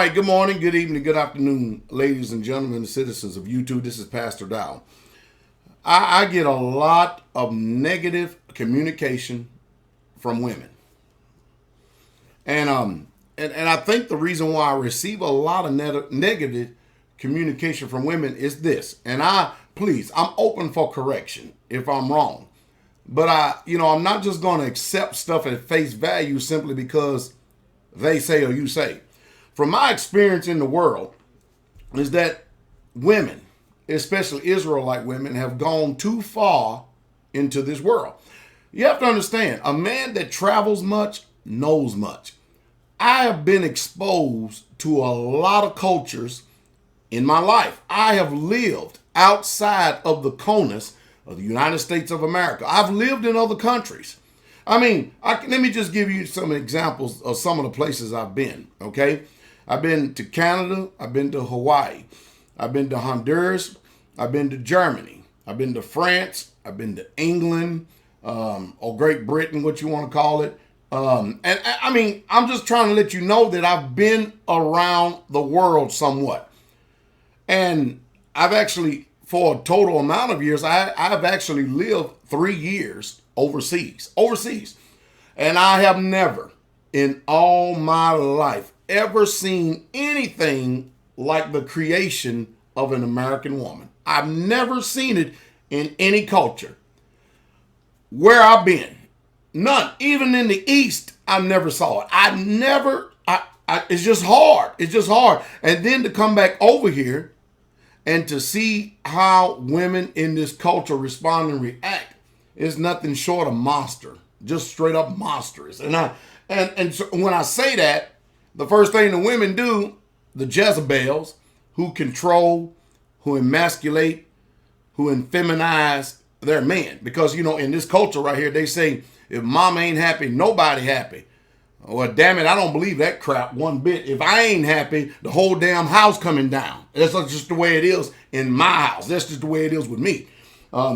right, good morning, good evening, good afternoon, ladies and gentlemen, and citizens of YouTube. This is Pastor Dow. I get a lot of negative communication from women. And I think the reason why I receive a lot of negative communication from women is this. And I'm open for correction if I'm wrong. But I'm not just going to accept stuff at face value simply because they say or you say. From my experience in the world, is that women, especially Israelite women, have gone too far into this world. You have to understand, a man that travels much knows much. I have been exposed to a lot of cultures in my life. I have lived outside of the CONUS of the United States of America. I've lived in other countries. Let me just give you some examples of some of the places I've been, okay? I've been to Canada. I've been to Hawaii. I've been to Honduras. I've been to Germany. I've been to France. I've been to England, or Great Britain, what you want to call it. I'm just trying to let you know that I've been around the world somewhat. And I've actually, for a total amount of years, I've actually lived 3 years overseas. And I have never in all my life ever seen anything like the creation of an American woman. I've never seen it in any culture. Where I've been, none. Even in the East, I never saw it. It's just hard. It's just hard. And then to come back over here and to see how women in this culture respond and react is nothing short of monster. Just straight up monstrous. And so when I say that, the first thing the women do, the Jezebels, who control, who emasculate, who feminize their men. Because, in this culture right here, they say, if mama ain't happy, nobody happy. Well, damn it, I don't believe that crap one bit. If I ain't happy, the whole damn house coming down. That's just the way it is in my house. That's just the way it is with me.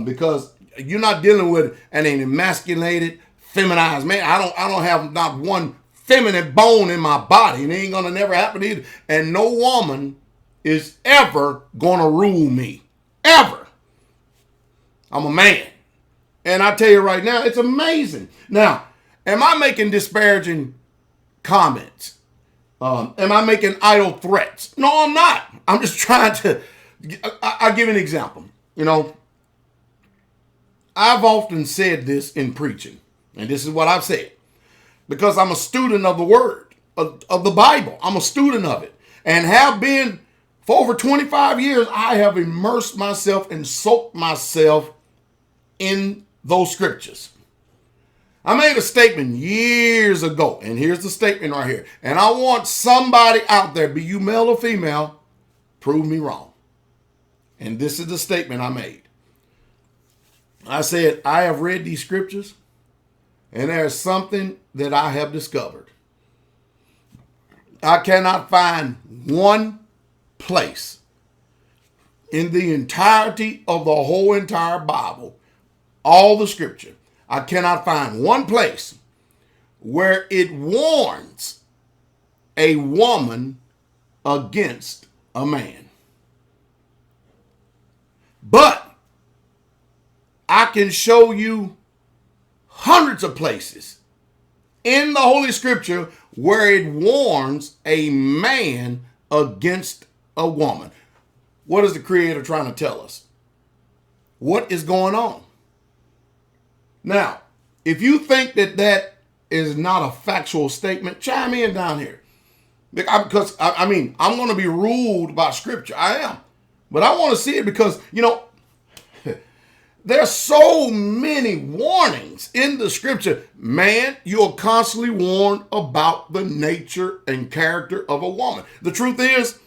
Because you're not dealing with an emasculated, feminized man. I don't have not one feminine bone in my body, and it ain't gonna never happen either. And no woman is ever gonna rule me. Ever. I'm a man. And I tell you right now, it's amazing. Now, am I making disparaging comments? Am I making idle threats? No, I'm not. I'm just trying to, I'll give you an example. I've often said this in preaching, and this is what I've said. Because I'm a student of the Word, of the Bible. I'm a student of it. And have been for over 25 years. I have immersed myself and soaked myself in those scriptures. I made a statement years ago, and here's the statement right here. And I want somebody out there, be you male or female, prove me wrong. And this is the statement I made. I said, I have read these scriptures, and there's something that I have discovered. I cannot find one place in the entirety of the whole entire Bible, all the scripture, I cannot find one place where it warns a woman against a man. But I can show you hundreds of places in the Holy Scripture where it warns a man against a woman. What is the Creator trying to tell us? What is going on? Now, if you think that is not a factual statement, chime in down here. Because, I'm going to be ruled by Scripture. I am. But I want to see it because, there's so many warnings in the Scripture. Man, you're constantly warned about the nature and character of a woman. The truth is,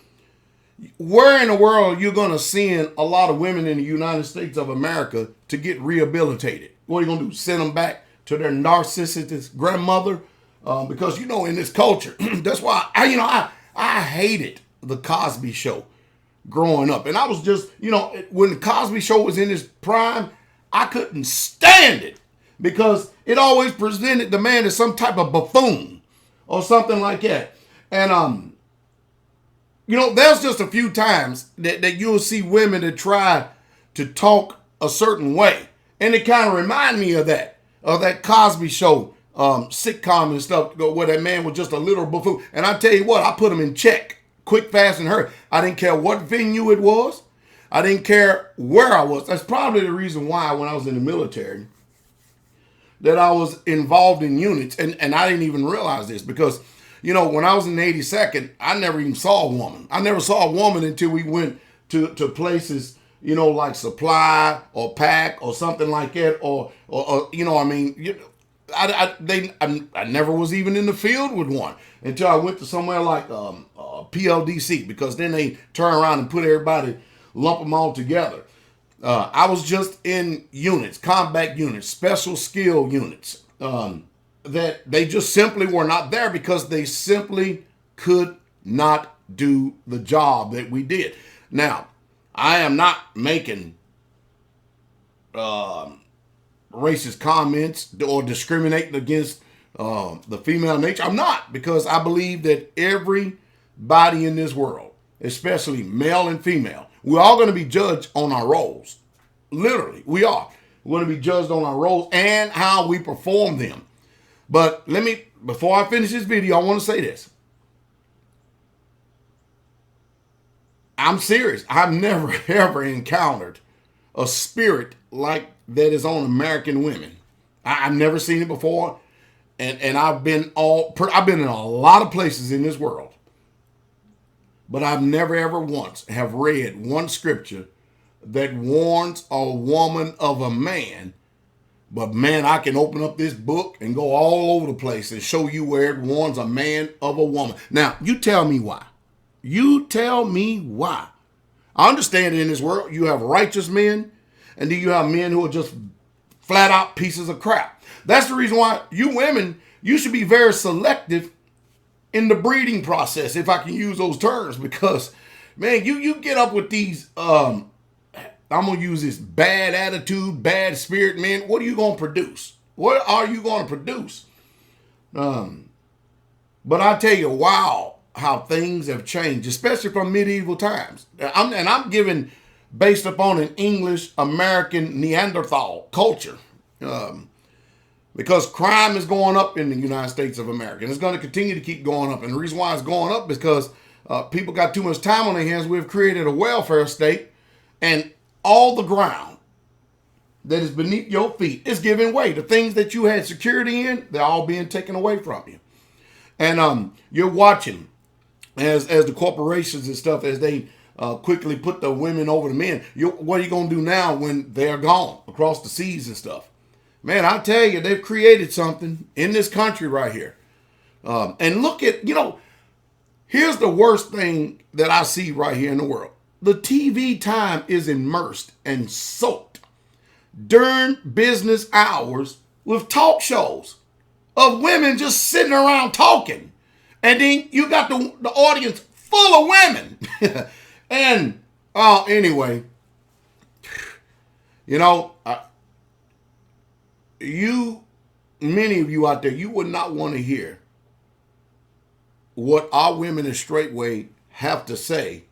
where in the world are you going to send a lot of women in the United States of America to get rehabilitated? What are you going to do? Send them back to their narcissistic grandmother? Because, in this culture, that's why I hated the Cosby Show growing up. And I was just, when the Cosby Show was in its prime, I couldn't stand it because it always presented the man as some type of buffoon or something like that. And there's just a few times that you'll see women that try to talk a certain way. And it kind of remind me of that Cosby Show sitcom and stuff where that man was just a little buffoon. And I tell you what, I put him in check quick, fast, and hurry. I didn't care what venue it was. I didn't care where I was. That's probably the reason why when I was in the military that I was involved in units. And I didn't even realize this because, when I was in the 82nd, I never even saw a woman. I never saw a woman until we went to places, like supply or pack or something like that. I never was even in the field with one until I went to somewhere like PLDC, because then they turn around and put everybody, lump them all together. I was just in units, combat units, special skill units, that they just simply were not there because they simply could not do the job that we did. Now, I am not making racist comments or discriminating against the female nature. I'm not, because I believe that everybody in this world, especially male and female, we're all going to be judged on our roles. Literally, we are. We're going to be judged on our roles and how we perform them. But before I finish this video, I want to say this. I'm serious. I've never, ever encountered a spirit like that is on American women. I've never seen it before. And I've been in a lot of places in this world. But I've never, ever once have read one scripture that warns a woman of a man. But man, I can open up this book and go all over the place and show you where it warns a man of a woman. Now, you tell me why. You tell me why. I understand that in this world, you have righteous men, and then you have men who are just flat out pieces of crap. That's the reason why you women, you should be very selective in the breeding process, if I can use those terms, because, man, you get up with these, I'm going to use this bad attitude, bad spirit, man. What are you going to produce? What are you going to produce? But I tell you, wow, how things have changed, especially from medieval times. I'm giving based upon an English American Neanderthal culture. Because crime is going up in the United States of America. And it's going to continue to keep going up. And the reason why it's going up is because people got too much time on their hands. We've created a welfare state, and all the ground that is beneath your feet is giving way. The things that you had security in, they're all being taken away from you. And you're watching as the corporations and stuff, as they quickly put the women over the men. What are you going to do now when they're gone across the seas and stuff? Man, I tell you, they've created something in this country right here. And look at, here's the worst thing that I see right here in the world. The TV time is immersed and soaked during business hours with talk shows of women just sitting around talking. And then you got the audience full of women. And, anyway, many of you out there, you would not want to hear what our women in Straitway have to say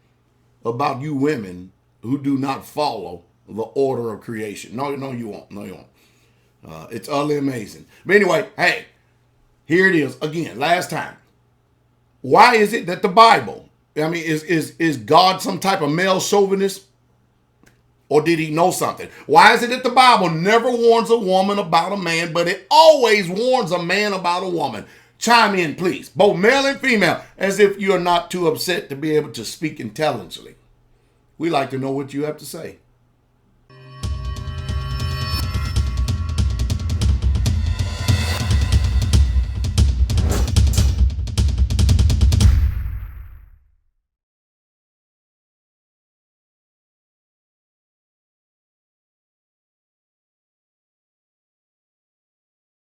about you women who do not follow the order of creation. No, you won't. No, you won't. It's utterly amazing. But anyway, hey, here it is again. Last time. Why is it that the Bible, is God some type of male chauvinist? Or did he know something? Why is it that the Bible never warns a woman about a man, but it always warns a man about a woman? Chime in, please, both male and female, as if you're not too upset to be able to speak intelligently. We like to know what you have to say.